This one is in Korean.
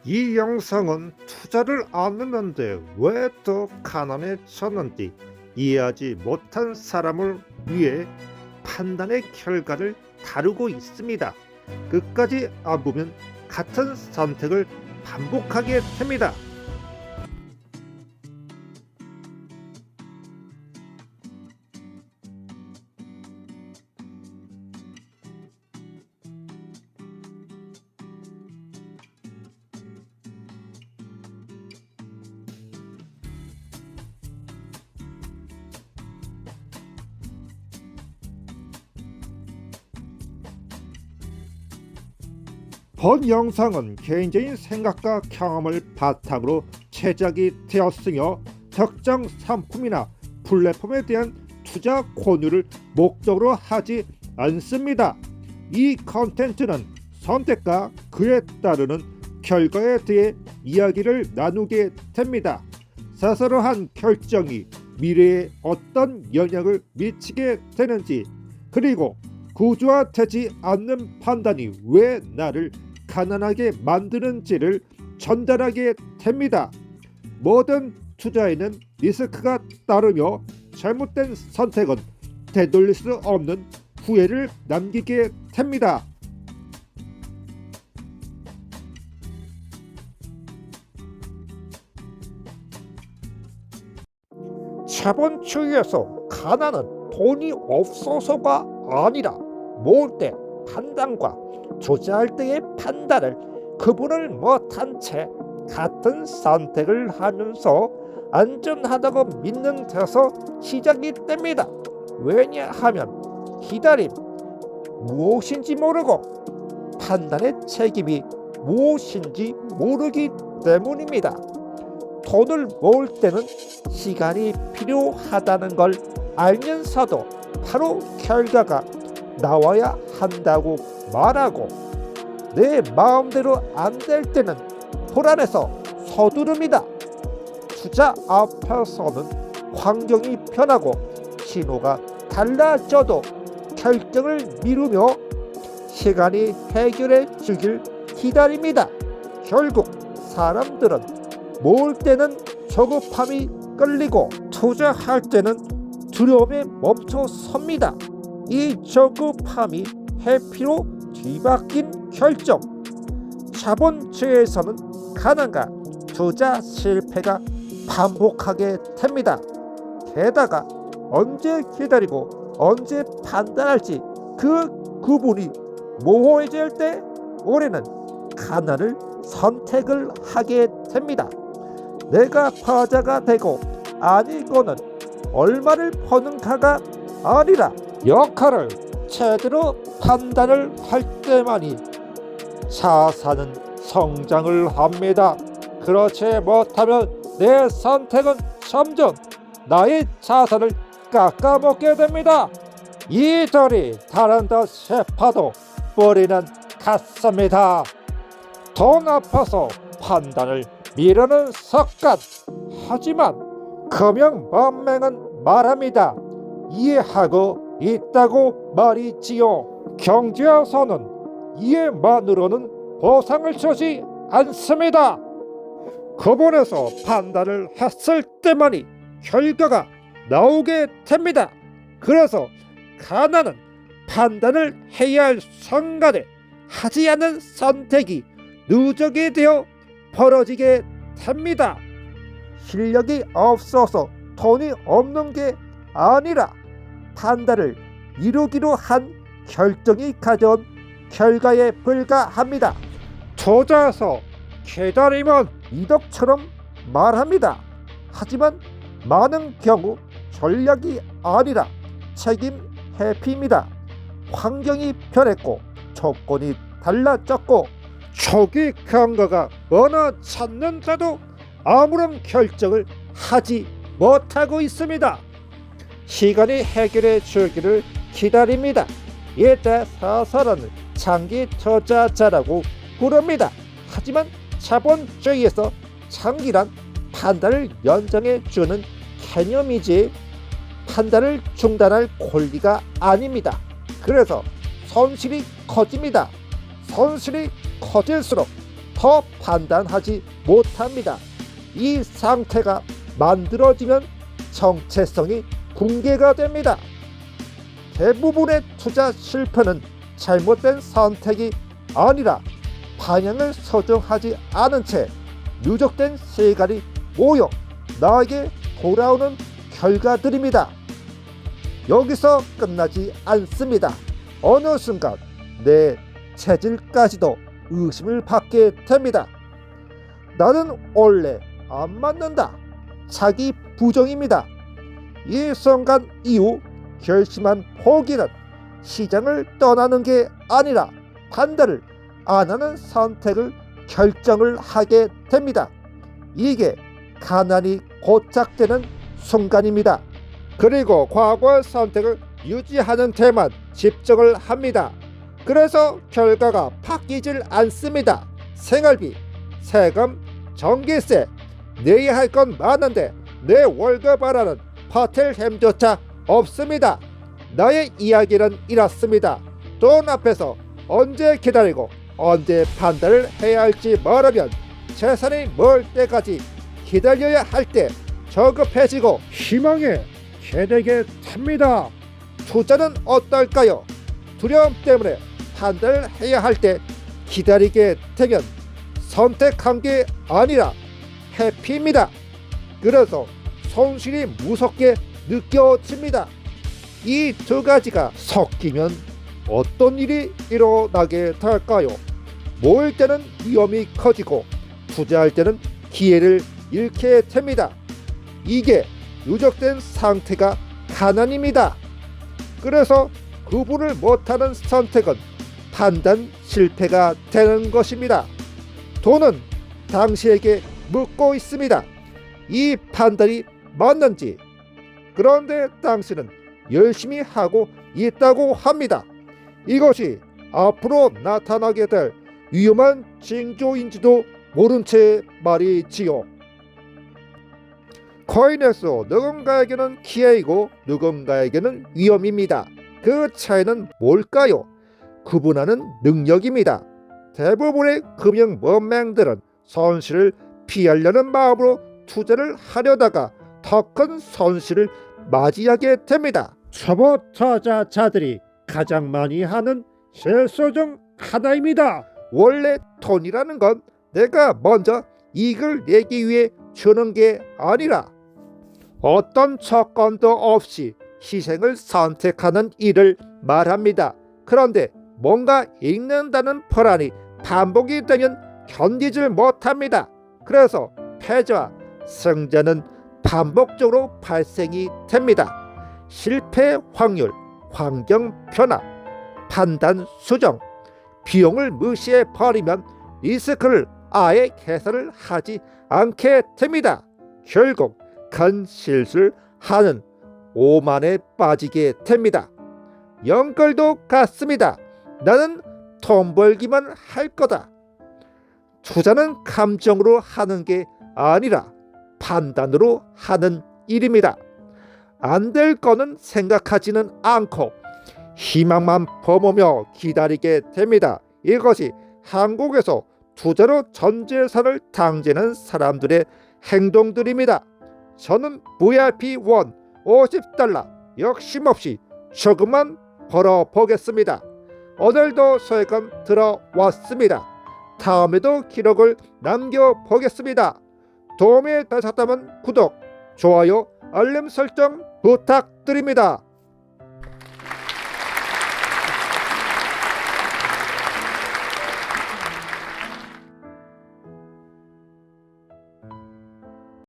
이 영상은 투자를 안 했는데 왜 더 가난해졌는지 이해하지 못한 사람을 위해 판단의 결과를 다루고 있습니다. 끝까지 안 보면 같은 선택을 반복하게 됩니다. 본 영상은 개인적인 생각과 경험을 바탕으로 제작이 되었으며 특정 상품이나 플랫폼에 대한 투자 권유를 목적으로 하지 않습니다. 이 컨텐츠는 선택과 그에 따르는 결과에 대해 이야기를 나누게 됩니다. 스스로 한 결정이 미래에 어떤 영향을 미치게 되는지, 그리고 구조화되지 않는 판단이 왜 나를 가난하게 만드는지를 전달하게 됩니다. 모든 투자에는 리스크가 따르며 잘못된 선택은 되돌릴 수 없는 후회를 남기게 됩니다. 자본주의에서 가난은 돈이 없어서가 아니라 모을 때 판단과 투자할 때의 판단을 구분을 못한 채 같은 선택을 하면서 안전하다고 믿는 데서 시작이 됩니다. 왜냐하면 기다림, 무엇인지 모르고 판단의 책임이 무엇인지 모르기 때문입니다. 돈을 모을 때는 시간이 필요하다는 걸 알면서도 바로 결과가 나와야 한다고 말하고, 내 마음대로 안 될 때는 불안해서 서두릅니다. 투자 앞에서는 환경이 변하고 신호가 달라져도 결정을 미루며 시간이 해결해 주길 기다립니다. 결국 사람들은 모을 때는 조급함이 끌리고 투자할 때는 두려움에 멈춰 섭니다. 이 조급함이 회피로 뒤바뀐 결정. 자본주의에서는 가난과 투자 실패가 반복하게 됩니다. 게다가 언제 기다리고 언제 판단할지 그 구분이 모호해질 때 우리는 가난을 선택을 하게 됩니다. 내가 부자가 되고 아니고는 얼마를 버는가가 아니라 역할을 제대로 판단을 할 때만이 자산은 성장을 합니다. 그렇지 못하면 내 선택은 점점 나의 자산을 깎아먹게 됩니다. 이들이 다른 듯 싶어도 뿌리는 같습니다. 돈 앞에서 판단을 미루는 습관. 하지만 금융문맹은 말합니다. 이해하고 있다고 말이지요. 경제에서는 이해만으로는 보상을 주지 않습니다. 구분해서 판단을 했을 때만이 결과가 나오게 됩니다. 그래서 가난은 판단을 해야 할 순간에 하지 않은 선택이 누적이 되어 벌어지게 됩니다. 실력이 없어서 돈이 없는 게 아니라 판단을 이루기로 한 결정이 가져온 결과에 불과합니다. 투자에서 기다림은 이덕처럼 말합니다. 하지만 많은 경우 전략이 아니라 책임 회피입니다. 환경이 변했고 조건이 달라졌고 초기 경과가 어느 찾는데도 아무런 결정을 하지 못하고 있습니다. 시간이 해결해 주기를 기다립니다. 이때 스스로는 장기 투자자라고 부릅니다. 하지만 자본주의에서 장기란 판단을 연장해 주는 개념이지 판단을 중단할 권리가 아닙니다. 그래서 손실이 커집니다. 손실이 커질수록 더 판단하지 못합니다. 이 상태가 만들어지면 정체성이 붕괴가 됩니다. 대부분의 투자 실패는 잘못된 선택이 아니라 방향을 설정하지 않은 채 누적된 세갈이 모여 나에게 돌아오는 결과들입니다. 여기서 끝나지 않습니다. 어느 순간 내 체질까지도 의심을 받게 됩니다. 나는 원래 안 맞는다. 자기 부정입니다. 이 순간 이후 결심한 포기는 시장을 떠나는 게 아니라 판단을 안 하는 선택을 결정을 하게 됩니다. 이게 가난이 고착되는 순간입니다. 그리고 과거의 선택을 유지하는 데만 집중을 합니다. 그래서 결과가 바뀌질 않습니다. 생활비, 세금, 전기세 내야 할 건 많은데 내 월급 알아는 버틸 힘조차 없습니다. 나의 이야기는 이렇습니다. 돈 앞에서 언제 기다리고 언제 판단을 해야 할지 모르면 재산이 멀 때까지 기다려야 할 때 저급해지고 희망에 개되게 됩니다. 투자는 어떨까요? 두려움 때문에 판단을 해야 할 때 기다리게 되면 선택한 게 아니라 회피입니다. 그래서 손실이 무섭게 느껴집니다. 이 두 가지가 섞이면 어떤 일이 일어나게 될까요? 모을 때는 위험이 커지고 투자할 때는 기회를 잃게 됩니다. 이게 누적된 상태가 가난입니다. 그래서 구분을 못하는 선택은 판단 실패가 되는 것입니다. 돈은 당시에게 묻고 있습니다. 이 판단이 맞는지. 그런데 당신은 열심히 하고 있다고 합니다. 이것이 앞으로 나타나게 될 위험한 징조인지도 모른 채 말이지요. 코인에서 누군가에게는 기회이고 누군가에게는 위험입니다. 그 차이는 뭘까요? 구분하는 능력입니다. 대부분의 금융 문맹들은 손실을 피하려는 마음으로 투자를 하려다가 더 큰 손실을 맞이하게 됩니다. 초보 투자자들이 가장 많이 하는 실수 중 하나입니다. 원래 돈이라는 건 내가 먼저 이익을 내기 위해 주는 게 아니라 어떤 조건도 없이 희생을 선택하는 일을 말합니다. 그런데 뭔가 잃는다는 불안이 반복이 되면 견디질 못합니다. 그래서 패자와 승자는 반복적으로 발생이 됩니다. 실패 확률, 환경 변화, 판단 수정, 비용을 무시해 버리면 리스크를 아예 계산을 하지 않게 됩니다. 결국 큰 실수를 하는 오만에 빠지게 됩니다. 연끌도 같습니다. 나는 돈 벌기만 할 거다. 투자는 감정으로 하는 게 아니라 판단으로 하는 일입니다. 안 될 거는 생각하지는 않고 희망만 범하며 기다리게 됩니다. 이것이 한국에서 투자로 전 재산을 탕진한 사람들의 행동들입니다. 저는 VIP 1 $50 욕심없이 조금만 벌어보겠습니다. 오늘도 세금 들어왔습니다. 다음에도 기록을 남겨보겠습니다. 도움이 되셨다면 구독, 좋아요, 알림 설정 부탁드립니다.